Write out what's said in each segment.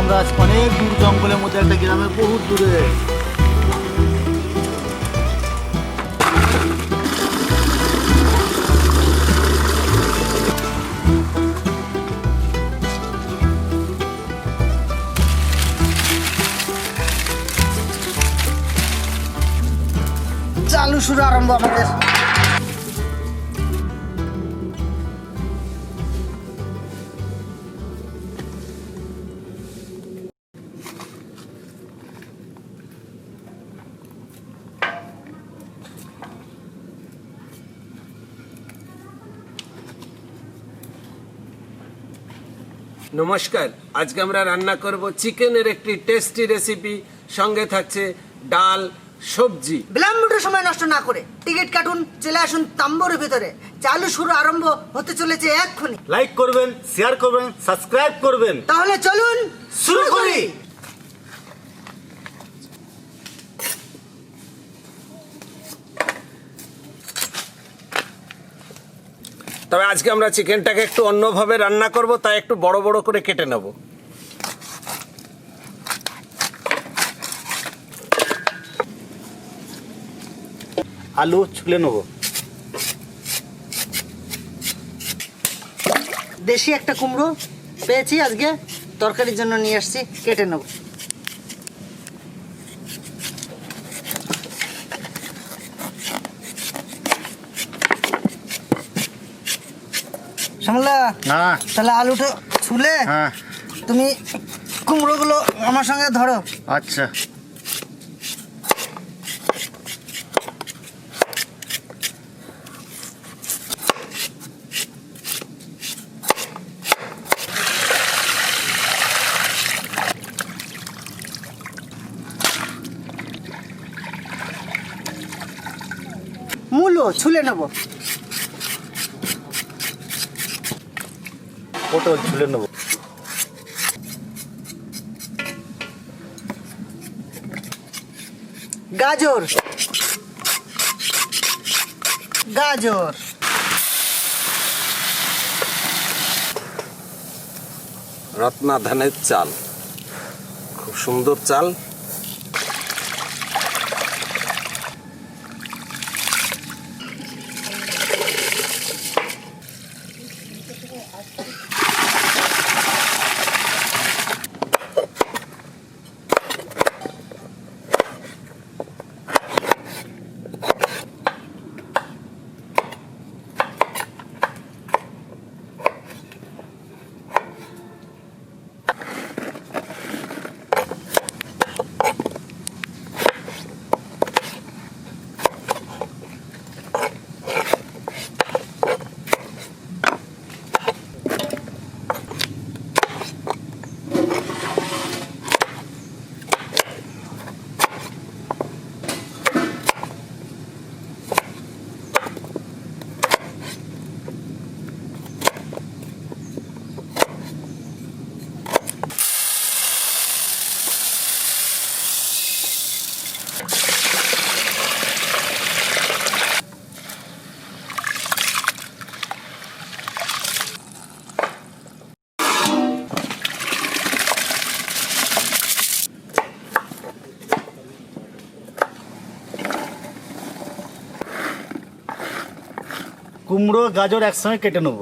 আমরা আজ অনেক দূর জঙ্গলের মধ্যে একটা গ্রামের বহুত দূরে। চালু শুরু আরম্ভ আমাদের। নমস্কার, আজকে আমরা রান্না করব চিকেনের একটি টেস্টি রেসিপি। সঙ্গে থাকছে ডাল, সবজি। বিলম্বিত সময় নষ্ট না করে টিকিট কাটুন, চলে আসুন তাম্বুর ভিতরে। চালু শুরু আরম্ভ হতে চলেছে এক্ষুনি। লাইক করবেন, শেয়ার করবেন, সাবস্ক্রাইব করবেন। তাহলে চলুন শুরু করি। তবে আজকে আমরা চিকেনটাকে একটু অন্যভাবে রান্না করব, তাই একটু বড় বড় করে কেটে নেব। আলু ছুলে নেব। দেশি একটা কুমড়ো পেয়েছি, আজকে তরকারির জন্য নিয়ে আসছি, কেটে নেব। শ্যামলা, হ্যাঁ তাহলে আলুটা ছুলে হ্যাঁ, তুমি কুমড়োগুলো আমার সঙ্গে ধরো। আচ্ছা। মূলো ছুলে নেব। পটল ছুলে নেব। গাজর, গাজর, রত্না ধানের চাল, খুব সুন্দর চাল। কুমড়ো গাজর একসঙ্গে কেটে নেব।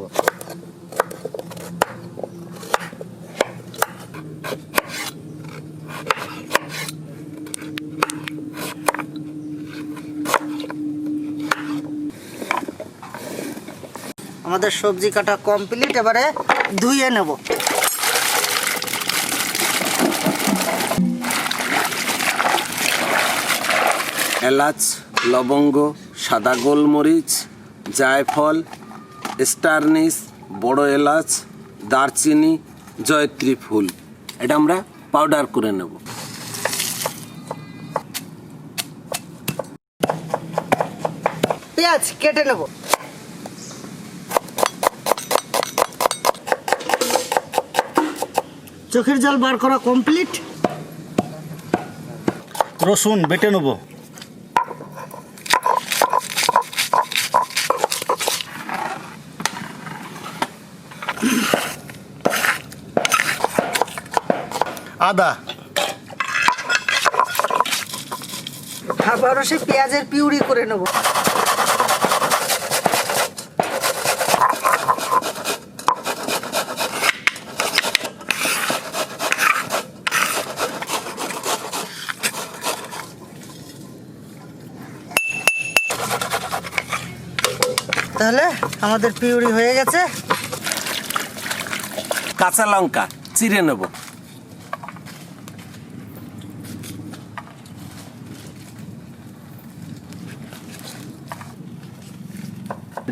আমাদের সবজি কাটা কমপ্লিট, এবারে ধুয়ে নেব। এলাচ, লবঙ্গ, সাদা গোলমরিচ, জায়ফল, স্টারনিস, বড় এলাচ, দারচিনি, জয়ত্রী ফুল, এটা আমরা পাউডার করে নেব। পেঁয়াজ কেটে নেব। চোখের জল বার করা কমপ্লিট। রসুন বেটে নেব। আদা, আবারও সে পেঁয়াজের পিউরি করে নেব। তাহলে আমাদের পিউরি হয়ে গেছে। কাঁচা লঙ্কা চিড়ে নেব।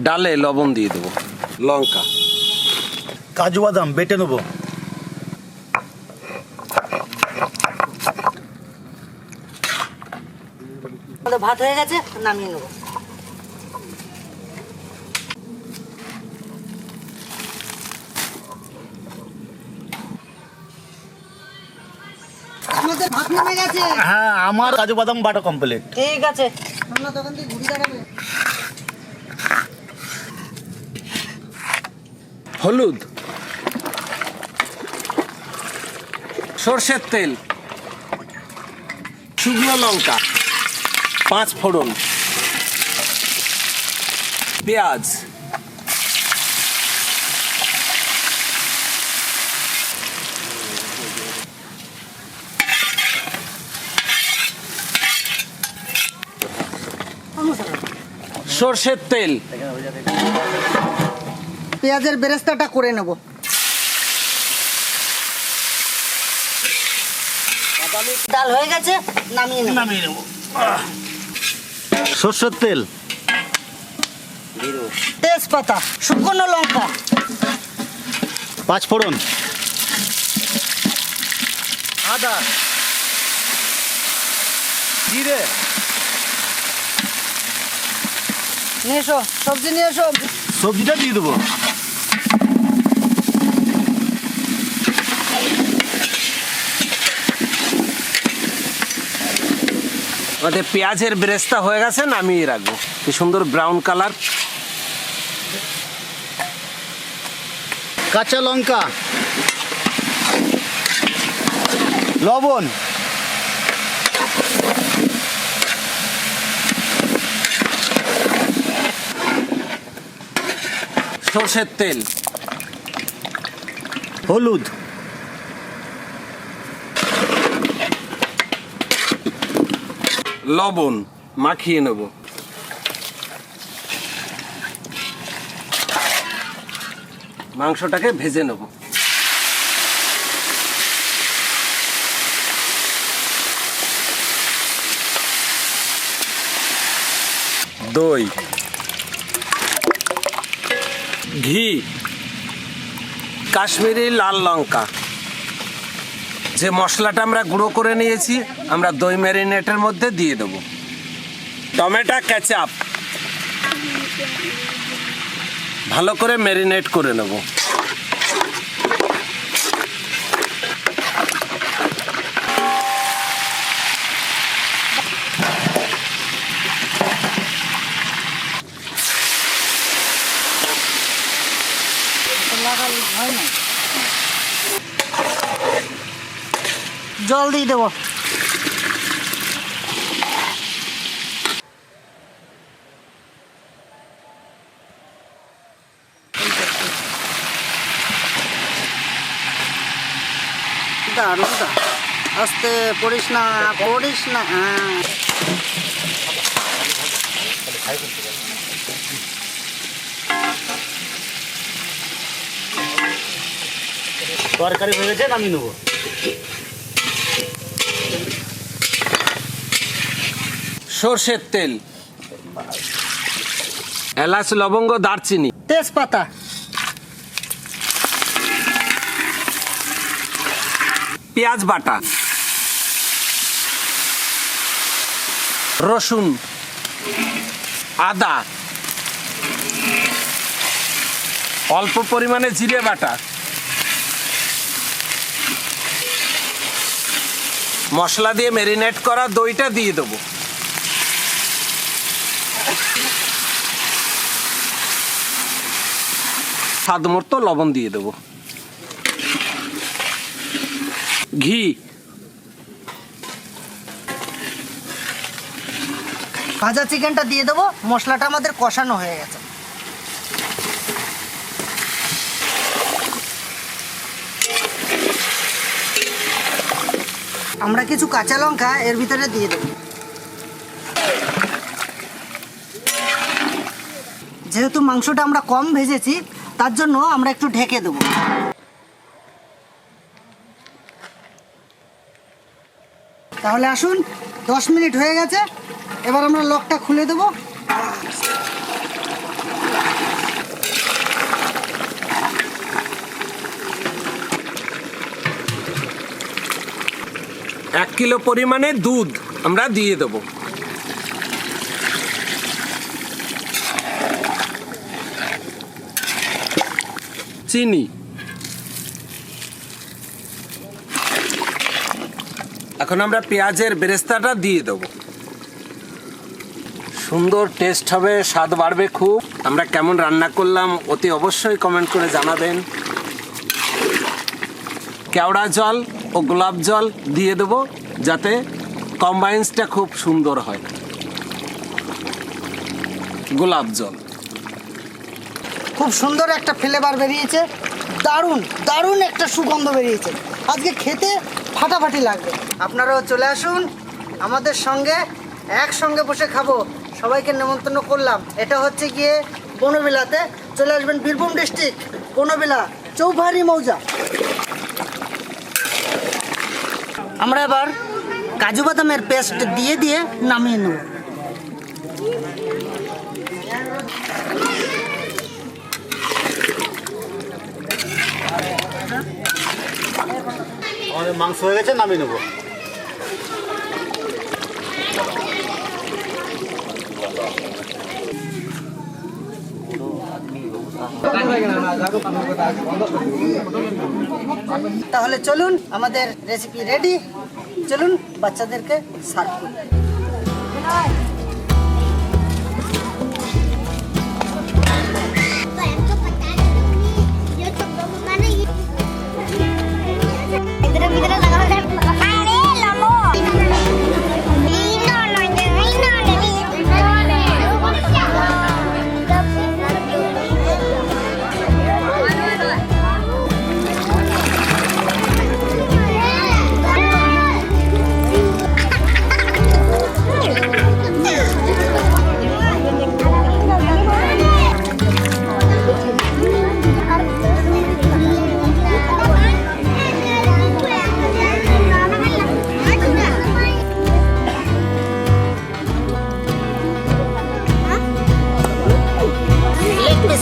ডালে লবণ দিয়ে দেবো, লঙ্কা, কাজু বাদাম বেটে নেব। আমাদের ভাত হয়ে গেছে, নামিয়ে নেব। আমাদের ভাত নেমে গেছে। হ্যাঁ, আমার কাজু বাদাম বাটা কমপ্লিট। ঠিক আছে, আমরা দোকান থেকে ঘুরে দাঁড়াবে। হলুদ, সর্ষের তেল, শুকনো লঙ্কা, 5 ফোড়ন, পেঁয়াজ, সর্ষের তেল, পেঁয়াজের বেরেস্তাটা করে নেব। ডাল হয়ে গেছে, নামিয়ে নেব। নামিয়ে নেব। সর্ষের তেল, তেজপাতা, শুকনো লঙ্কা, 5 ফোড়ন, আদা, জিরে, নিয়ে এসো, সবজি নিয়ে এসো। সবজিটা দিয়ে দেবো। আমাদের পেঁয়াজের বেরেস্তা হয়ে গেছে, নামিয়ে রাখবো। কি সুন্দর ব্রাউন কালার। কাঁচা লঙ্কা, লবণ, সর্ষের তেল, হলুদ, লবণ মাখিয়ে নেব। মাংসটাকে ভেজে নেব। দই, ঘি, কাশ্মীরি লাল লঙ্কা, যে মশলাটা আমরা গুঁড়ো করে নিয়েছি আমরা দই ম্যারিনেটের মধ্যে দিয়ে দেব। টমেটো কেচাপ, ভালো করে ম্যারিনেট করে নেব। জল দিয়ে দেবো। দারুণ, আস্তে পড়িস না, পড়িস না। তরকারি হয়ে গেছে, নামিয়ে নেবো। সর্ষের তেল, এলাচ, লবঙ্গ, দারচিনি, তেজপাতা, পেঁয়াজ বাটা, রসুন, আদা, অল্প পরিমাণে জিরে বাটা, মশলা দিয়ে ম্যারিনেট করা দইটা দিয়ে দেবো। স্বাদ মতো লবণ দিয়ে দেবো। ঘি, ভাজা চিকেনটা দিয়ে দেবো। মশলাটা আমাদের কষানো হয়ে গেছে। আমরা কিছু কাঁচা লঙ্কা এর ভিতরে দিয়ে দেবো। যেহেতু মাংসটা আমরা কম ভেজেছি, তার জন্য আমরা একটু ঢেকে দেবো। তাহলে আসুন, 10 মিনিট হয়ে গেছে। এবার আমরা লকটা খুলে দেবো। এক কিলো পরিমাণে দুধ আমরা দিয়ে দেব। চিনি, এখন আমরা পেঁয়াজের বেরেস্তাটা দিয়ে দেব। সুন্দর টেস্ট হবে, স্বাদ বাড়বে খুব। আমরা কেমন রান্না করলাম অতি অবশ্যই কমেন্ট করে জানাবেন। কেওড়া জল ও গোলাপ জল দিয়ে দেব, যাতে কম্বাইন্সটা খুব সুন্দর হয়। গোলাপ জল, খুব সুন্দর একটা ফ্লেভার বেরিয়েছে, দারুণ দারুণ একটা সুগন্ধ বেরিয়েছে। আজকে খেতে ফাটাফাটি লাগবে। আপনারাও চলে আসুন আমাদের সঙ্গে, একসঙ্গে বসে খাবো। সবাইকে নেমন্তন্ন করলাম। এটা হচ্ছে গিয়ে বনবিলাতে। চলে আসবেন, বীরভূম ডিস্ট্রিক্ট, বনবিলা, চৌভারি মৌজা। আমরা এবার কাজু বাদামের পেস্ট দিয়ে দিয়ে নামিয়ে নেব। আমাদের মাংস হয়ে গেছে, নামিয়ে নেবো। তাহলে চলুন, আমাদের রেসিপি রেডি। চলুন বাচ্চাদেরকে সার্ভ করি।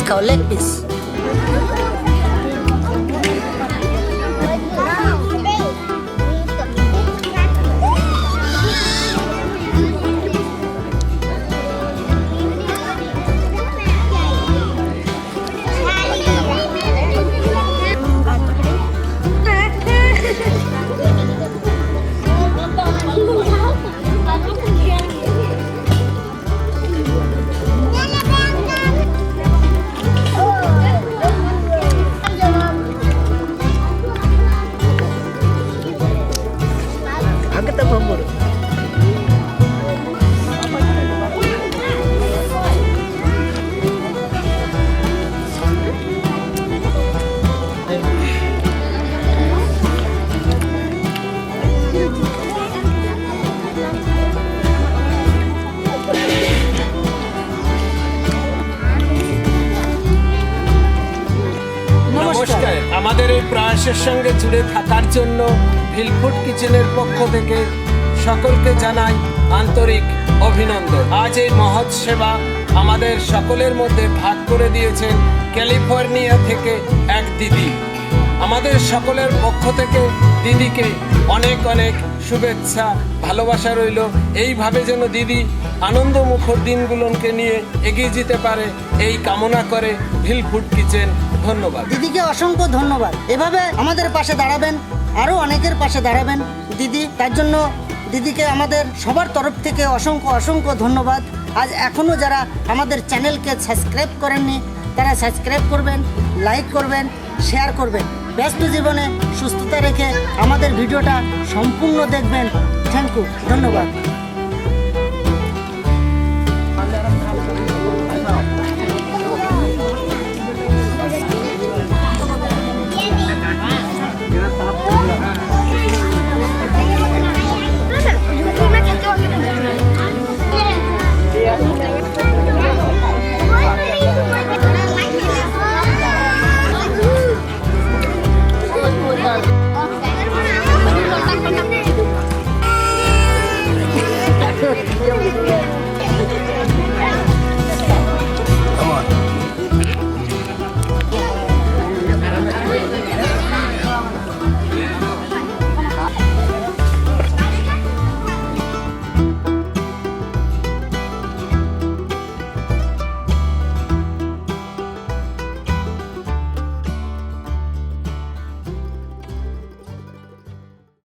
খাও, লেগ পিস। আমাদের এই প্রয়াসের সঙ্গে জুড়ে থাকার জন্য ভিলফুড কিচেনের পক্ষ থেকে সকলকে জানাই আন্তরিক অভিনন্দন। আজ এই মহৎ সেবা আমাদের সকলের মধ্যে ভাগ করে দিয়েছেন ক্যালিফোর্নিয়া থেকে এক দিদি। আমাদের সকলের পক্ষ থেকে দিদিকে অনেক অনেক শুভেচ্ছা, ভালোবাসা রইল। এইভাবে যেন দিদি আনন্দমুখর দিনগুলোকে নিয়ে এগিয়ে যেতে পারে, এই কামনা করে ভিলফুড কিচেন। ধন্যবাদ দিদিকে, অসংখ্য ধন্যবাদ। এভাবে আমাদের পাশে দাঁড়াবেন, আরো অনেকের পাশে দাঁড়াবেন দিদি। তার জন্য দিদিকে আমাদের সবার তরফ থেকে অসংখ্য অসংখ্য ধন্যবাদ। আজ এখনো যারা আমাদের চ্যানেলকে সাবস্ক্রাইব করেননি, তারা সাবস্ক্রাইব করবেন, লাইক করবেন, শেয়ার করবেন। ব্যস্ত জীবনে সুস্থতা রেখে আমাদের ভিডিওটা সম্পূর্ণ দেখবেন। থ্যাংক ইউ, ধন্যবাদ।